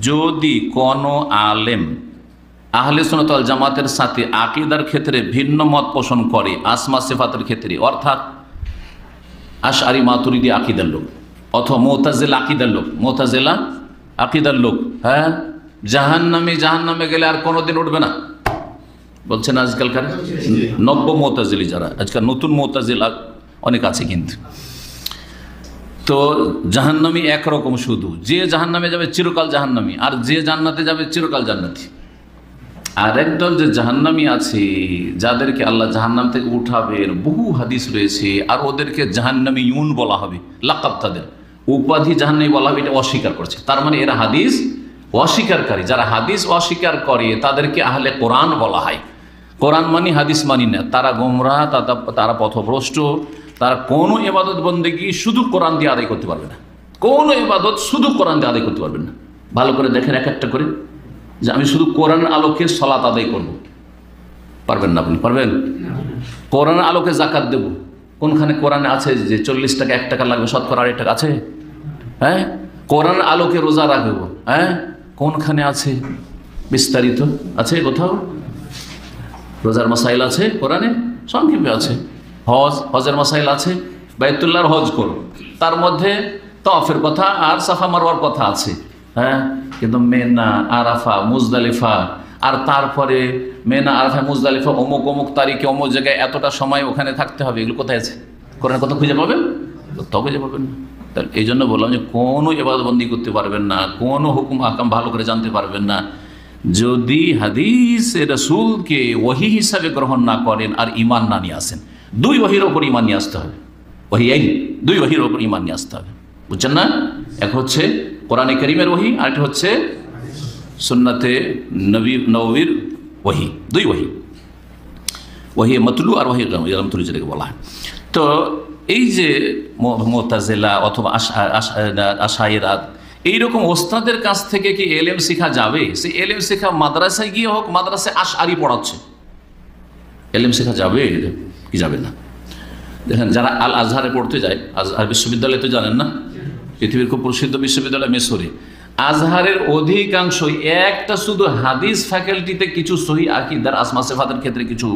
যদি কোনো আলেম আহলে সুন্নাত ওয়াল জামাতের সাথে আকীদার ক্ষেত্রে ভিন্ন মত পোষণ করে, আসমা সিফাতের ক্ষেত্রে, অর্থাৎ আশআরী মাতুরিদি আকীদার লোক অথবা মুতাজিলা আকীদার লোক, মুতাজিলা আকীদার লোক, হ্যাঁ, জাহান্নামে গেলে আর কোনোদিন উঠবে না বলছেন আজকালকার নব্য মুতাজিলি যারা, আজকাল নতুন মুতাজিলা অনেক আছে। কিন্তু তো জাহান্নামী একরকম, শুধু যে জাহান্নামে যাবে চিরকাল জাহান্নামী, আর যে জান্নাতে যাবে চিরকাল জান্নাতি। আর একদল যে জাহান্নামী আছে যাদেরকে আল্লাহ জাহান্নাম থেকে উঠাবেন, বহু হাদিস রয়েছে, আর ওদেরকে জাহান্নামী ইউন বলা হবে, লাকাব তাদের উপাধি জাহান্নামী বলা হবে, এটা অস্বীকার করছে। তার মানে এরা হাদিস অস্বীকারী। যারা হাদিস অস্বীকার করে তাদেরকে আহলে কোরআন বলা হয়। কোরআন মানি হাদিস মানি না, তারা গোমরাহ, তারা পথভ্রষ্ট। তারা কোনো ইবাদত বন্দেগী শুধু কোরআন দিয়ে আদায় করতে পারবে না, কোনো ইবাদত শুধু কোরআন দিয়ে আদায় করতে পারবেন না। ভালো করে দেখেন এক একটা করে, যে আমি শুধু কোরআন আলোকে সালাত আদায় করব, পারবেন না। আপনি পারবেন? কোরআন আলোকে যাকাত দেব, কোনখানে কোরআনে আছে যে 40 টাকা 1 টাকা লাগবে, শতকরা 8 টাকা আছে? হ্যাঁ। কোরআন আলোকে রোজা রাখবো, হ্যাঁ, কোনখানে আছে? বিস্তারিত আছে কোথাও? রোজার মাসাইল আছে কোরআনে, সংক্ষেপে আছে। হজের মাসাইল আছে, বাইতুল্লাহর হজ করো, তার মধ্যে তওয়াফের কথা আর সাফা মারওয়ার কথা আছে, হ্যাঁ। কিন্তু মেনা, আরাফা, মুজদালিফা, আর তারপরে মেনা, আরাফা, মুজদালিফা অমুক অমুক তারিখে অমুক জায়গায় এতটা সময় ওখানে থাকতে হবে, এগুলো কোথায় আছে? কোরআনের কথা খুঁজে পাবেন? কোথাও খুঁজে পাবেন না। তাহলে এই জন্য বললাম যে কোনো ইবাদতবন্দি করতে পারবেন না, কোনো হুকুম আহকাম ভালো করে জানতে পারবেন না যদি হাদিসে রাসূলকে ওহী হিসাবে গ্রহণ না করেন আর ঈমান না নিয়ে আসেন। 2 ওহীর ওপর ঈমান নিয়ে আসতে হবে, ওহী এই 2 ওহীর ওপর ঈমান নিয়ে আসতে হবে, বুঝছেন না? এক হচ্ছে কোরআনে কারীমের ওহী, আর একটা হচ্ছে সুন্নাতে নববীর ওহী। 2 ওহী, ওহী মাতলু আর ওহী গায়রুল যেটাকে বলা হয়। তো এই যে মুতাজিলা অথবা আশাইরা, এইরকম ওস্তাদের কাছ থেকে কি এলেম শেখা যাবে? সে এলেম শেখা মাদ্রাসায় গিয়ে হোক, মাদ্রাসায় আশআরী পড়াচ্ছে, এলেম শেখা যাবে কি যাবে না? দেখেন যারা আল আজহারে পড়তে যায়, আজহার বিশ্ববিদ্যালয় তো জানেন না, পৃথিবীর খুব প্রসিদ্ধ বিশ্ববিদ্যালয় মিশরে, আজহারের অধিকাংশই একটা শুধু হাদিস ফ্যাকাল্টিতে কিছু সহিহ আকীদার আসমা সিফাতের ক্ষেত্রে কিছু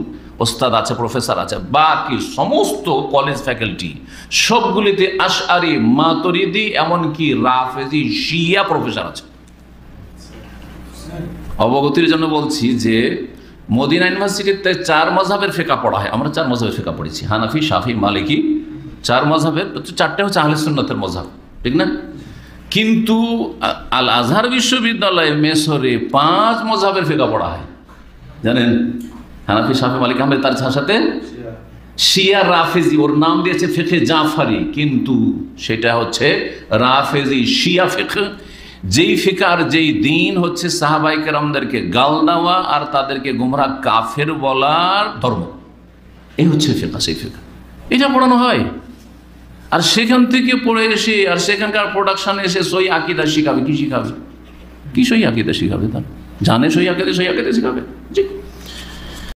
ওস্তাদ আছে, প্রফেসর আছে, বাকি সমস্ত কলেজ ফ্যাকাল্টি সবগুলিতে আশআরী, মাতুরিদি, এমনকি রাফেজি, শিয়া প্রফেসর আছে। অবগতির জন্য বলছি যে মদিনা ইউনিভার্সিটিতে 4 মাযহাবের ফিকহ পড়া হয়। আমরা 4 মাযহাবের ফিকহ পড়েছি, হানাফি, শাফি, মালিকি, 4 মাযহাবের, 4টে হচ্ছে আহলে সুন্নাতের মাযহাব, ঠিক না? কিন্তু আল আজহার বিশ্ববিদ্যালয়ে মেসরে 5 মাযহাবের ফিকহ পড়া হয়, জানেন? হানাফি, শাফি, মালিকি, হাম্বলি, তার সাথে শিয়া, রাফেজি, ওর নাম দিয়েছে ফিকহে জাফরি, কিন্তু সেটা হচ্ছে রাফেজি শিয়া ফিকহ। যেই ফিকহ আর যেই দিন হচ্ছে সাহাবায়ে কেরামদেরকে গাল দেওয়া আর তাদেরকে গুমরাহ কাফের বলার ধর্ম, এই হচ্ছে ফিকহ। সেই ফিকহ এটা পড়ানো হয়, আর সেখান থেকে পড়ে এসে আর সেখানকার প্রোডাকশানে এসে সহিহ আকীদা শিখাবে। কি শিখাবে? কি সহিহ আকীদা শিখাবে? তার জানে সহিহ আকীদা শিখাবে? জি।